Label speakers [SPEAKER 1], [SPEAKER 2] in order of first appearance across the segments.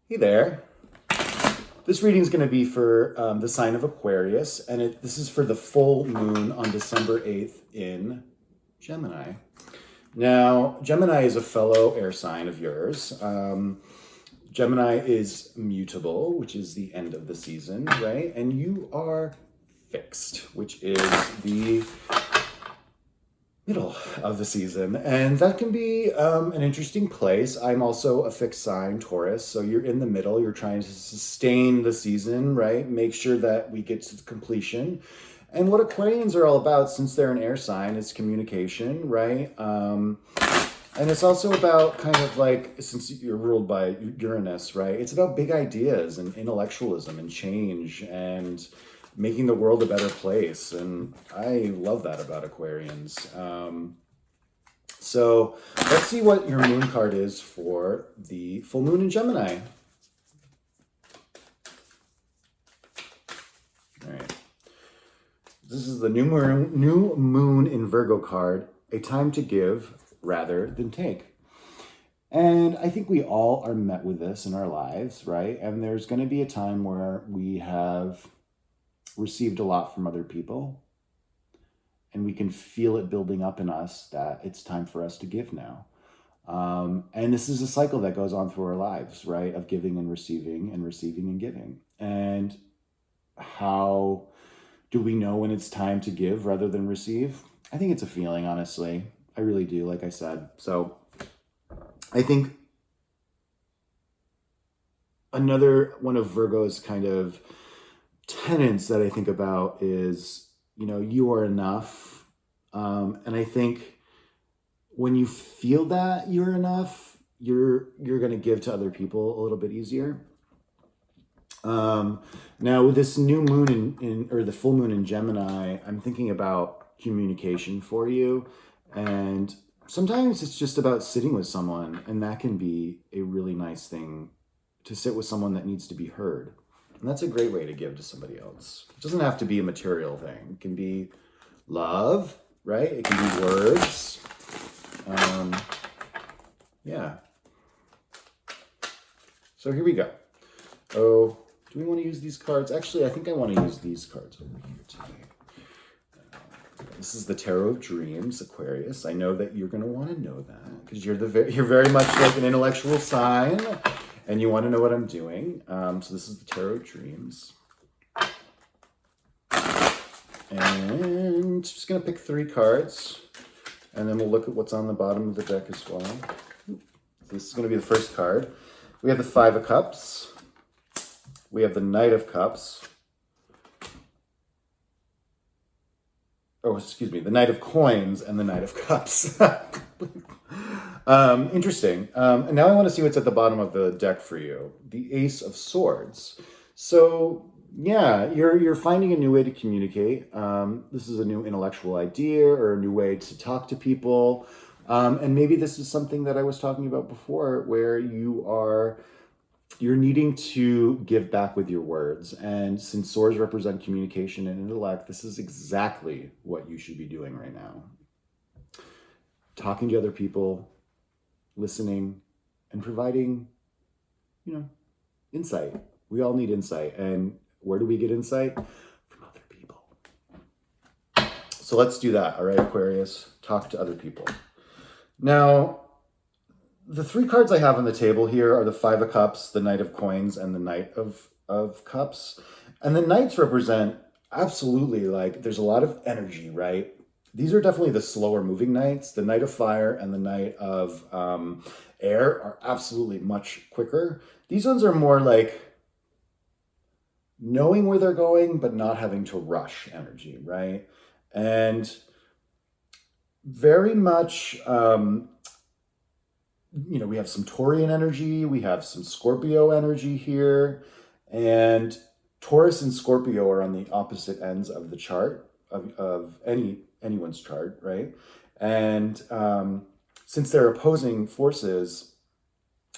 [SPEAKER 1] Hey there. This reading is going to be for the sign of Aquarius, and this is for the full moon on December 8th in Gemini. Now, Gemini is a fellow air sign of yours. Gemini is mutable, which is the end of the season, right? And you are fixed, which is the middle of the season, and that can be an interesting place. I'm also a fixed sign, Taurus, so you're in the middle. You're trying to sustain the season, right? Make sure that we get to completion. And what Aquarians are all about, since they're an air sign, is communication, right? And it's also about kind of like, since you're ruled by Uranus, right? It's about big ideas and intellectualism and change and making the world a better place. And I love that about Aquarians. So let's see what your moon card is for the full moon in Gemini. All right. This is the new moon in Virgo card, a time to give rather than take. And I think we all are met with this in our lives, right? And there's going to be a time where we have received a lot from other people, and we can feel it building up in us that it's time for us to give now. And this is a cycle that goes on through our lives, right? Of giving and receiving and giving. And how do we know when it's time to give rather than receive? I think it's a feeling, honestly. I really do, like I said. So I think another one of Virgo's kind of tenets that I think about is, you are enough. And I think when you feel that you're enough, you're going to give to other people a little bit easier. Now with this new moon or the full moon in Gemini, I'm thinking about communication for you. And sometimes it's just about sitting with someone, and that can be a really nice thing, to sit with someone that needs to be heard. And that's a great way to give to somebody else. It doesn't have to be a material thing. It can be love, right? It can be words. Yeah. So here we go. Oh, do we want to use these cards? Actually, I think I want to use these cards over here today. This is the Tarot of Dreams, Aquarius. I know that you're going to want to know that because you're very much like an intellectual sign. And you want to know what I'm doing. So this is the Tarot of Dreams. And just going to pick 3 cards. And then we'll look at what's on the bottom of the deck as well. This is going to be the first card. We have the 5 of Cups. We have the Knight of Cups. Oh, excuse me. The Knight of Coins and the Knight of Cups. Interesting. And now I want to see what's at the bottom of the deck for you. The Ace of Swords. So yeah, you're finding a new way to communicate. This is a new intellectual idea or a new way to talk to people. And maybe this is something that I was talking about before, where you're needing to give back with your words. And since swords represent communication and intellect, this is exactly what you should be doing right now. Talking to other people, listening, and providing, insight. We all need insight. And where do we get insight? From other people. So let's do that, all right, Aquarius? Talk to other people. Now, the 3 cards I have on the table here are the 5 of Cups, the Knight of Coins, and the Knight of Cups. And the Knights represent absolutely, there's a lot of energy, right? These are definitely the slower moving knights. The Knight of Fire and the Knight of Air are absolutely much quicker. These ones are more like knowing where they're going, but not having to rush energy, right? And very much, we have some Taurian energy. We have some Scorpio energy here. And Taurus and Scorpio are on the opposite ends of the chart, of anyone's chart, right? And since they're opposing forces,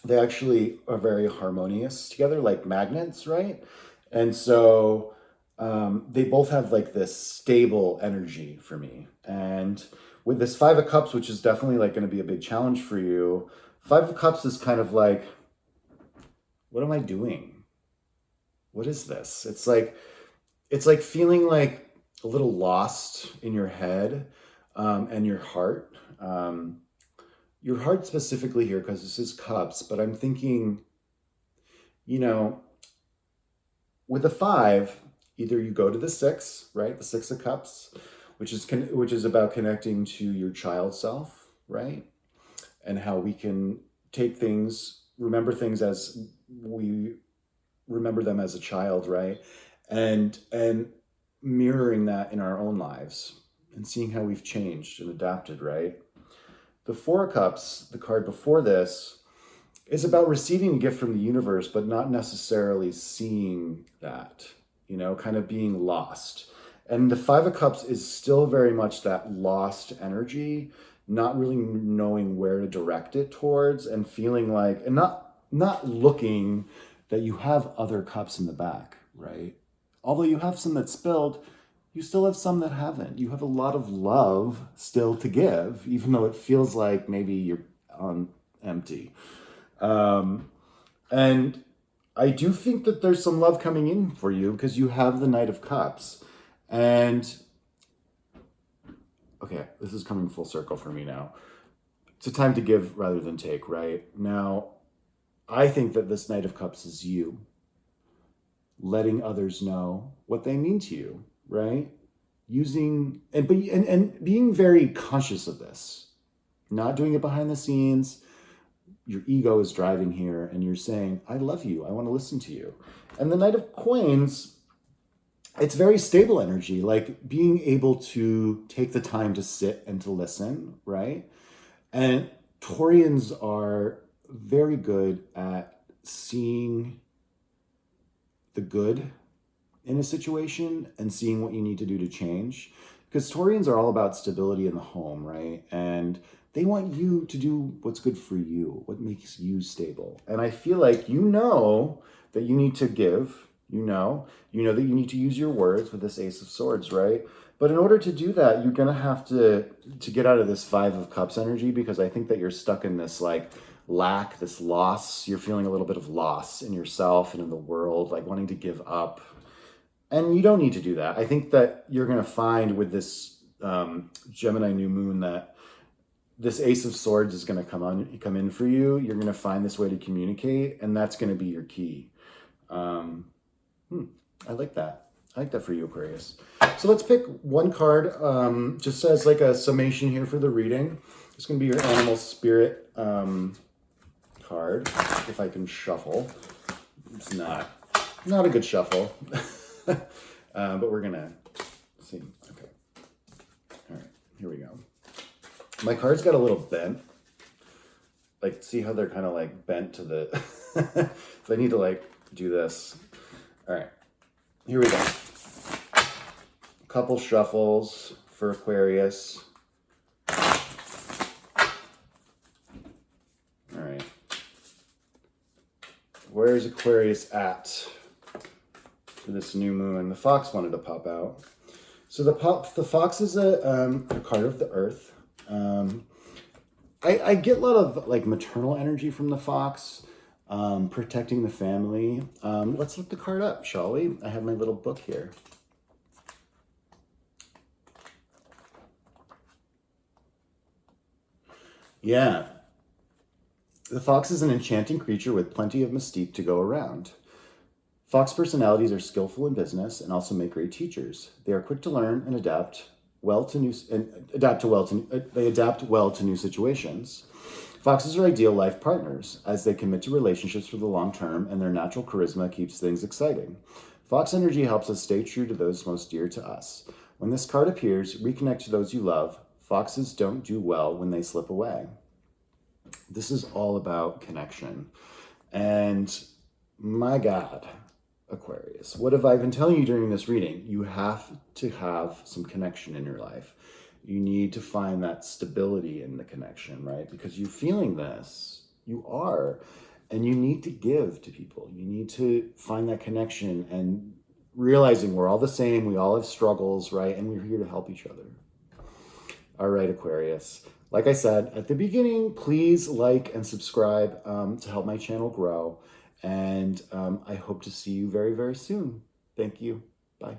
[SPEAKER 1] they actually are very harmonious together, like magnets, right? And so they both have this stable energy for me. And with this 5 of Cups, which is definitely going to be a big challenge for you, 5 of Cups is kind of what am I doing? What is this? It's like feeling like a little lost in your head, and your heart. Your heart specifically here, because this is cups, but I'm thinking, you know, with a 5, either you go to the 6, right? The 6 of cups, which is about connecting to your child self, right? And how we can take things, remember things as we remember them as a child, right? And mirroring that in our own lives and seeing how we've changed and adapted, right? The 4 of Cups, the card before this, is about receiving a gift from the universe, but not necessarily seeing that, you know, kind of being lost. And the 5 of Cups is still very much that lost energy, not really knowing where to direct it towards, and feeling like, and not looking that you have other cups in the back, right? Although you have some that spilled, you still have some that haven't. You have a lot of love still to give, even though it feels like maybe you're on empty. And I do think that there's some love coming in for you because you have the Knight of Cups. And okay, this is coming full circle for me now. It's a time to give rather than take, right? Now, I think that this Knight of Cups is you letting others know what they mean to you, right? Using and being very conscious of this, not doing it behind the scenes. Your ego is driving here and you're saying, I love you, I want to listen to you. And the Knight of Coins, it's very stable energy, like being able to take the time to sit and to listen, right? And Taurians are very good at seeing the good in a situation and seeing what you need to do to change. Because Taurians are all about stability in the home, right? And they want you to do what's good for you, what makes you stable. And I feel like you know that you need to give, you know that you need to use your words with this Ace of Swords, right? But in order to do that, you're gonna have to get out of this 5 of Cups energy, because I think that you're stuck in this like lack, this loss. You're feeling a little bit of loss in yourself and in the world, like wanting to give up. And you don't need to do that. I think that you're gonna find with this Gemini new moon that this Ace of Swords is going to come in for you. You're going to find this way to communicate, and that's going to be your key. I like that. I like that for you, Aquarius. So let's pick one card, just as like a summation here for the reading. It's going to be your animal spirit card, if I can shuffle. It's not a good shuffle, but we're going to see. Okay. All right, here we go. My cards got a little bent. Like, see how they're kind of like bent to the... So I need to like do this. All right, here we go. A couple shuffles for Aquarius. All right. Where's Aquarius at for this new moon? The fox wanted to pop out. So the fox is a card of the earth. I get a lot of like maternal energy from the fox, protecting the family. Let's look the card up, shall we? I have my little book here. Yeah. The fox is an enchanting creature with plenty of mystique to go around. Fox personalities are skillful in business and also make great teachers. They are quick to learn and adapt well to new situations. Foxes are ideal life partners, as they commit to relationships for the long term, and their natural charisma keeps things exciting. Fox energy helps us stay true to those most dear to us. When this card appears, reconnect to those you love. Foxes don't do well when they slip away. This is all about connection. And my God, Aquarius, what have I been telling you during this reading? You have to have some connection in your life. You need to find that stability in the connection, right? Because you're feeling this, you are, and you need to give to people. You need to find that connection and realizing we're all the same, we all have struggles, right? And we're here to help each other. All right, Aquarius. Like I said at the beginning, please like and subscribe to help my channel grow. And I hope to see you very, very soon. Thank you. Bye.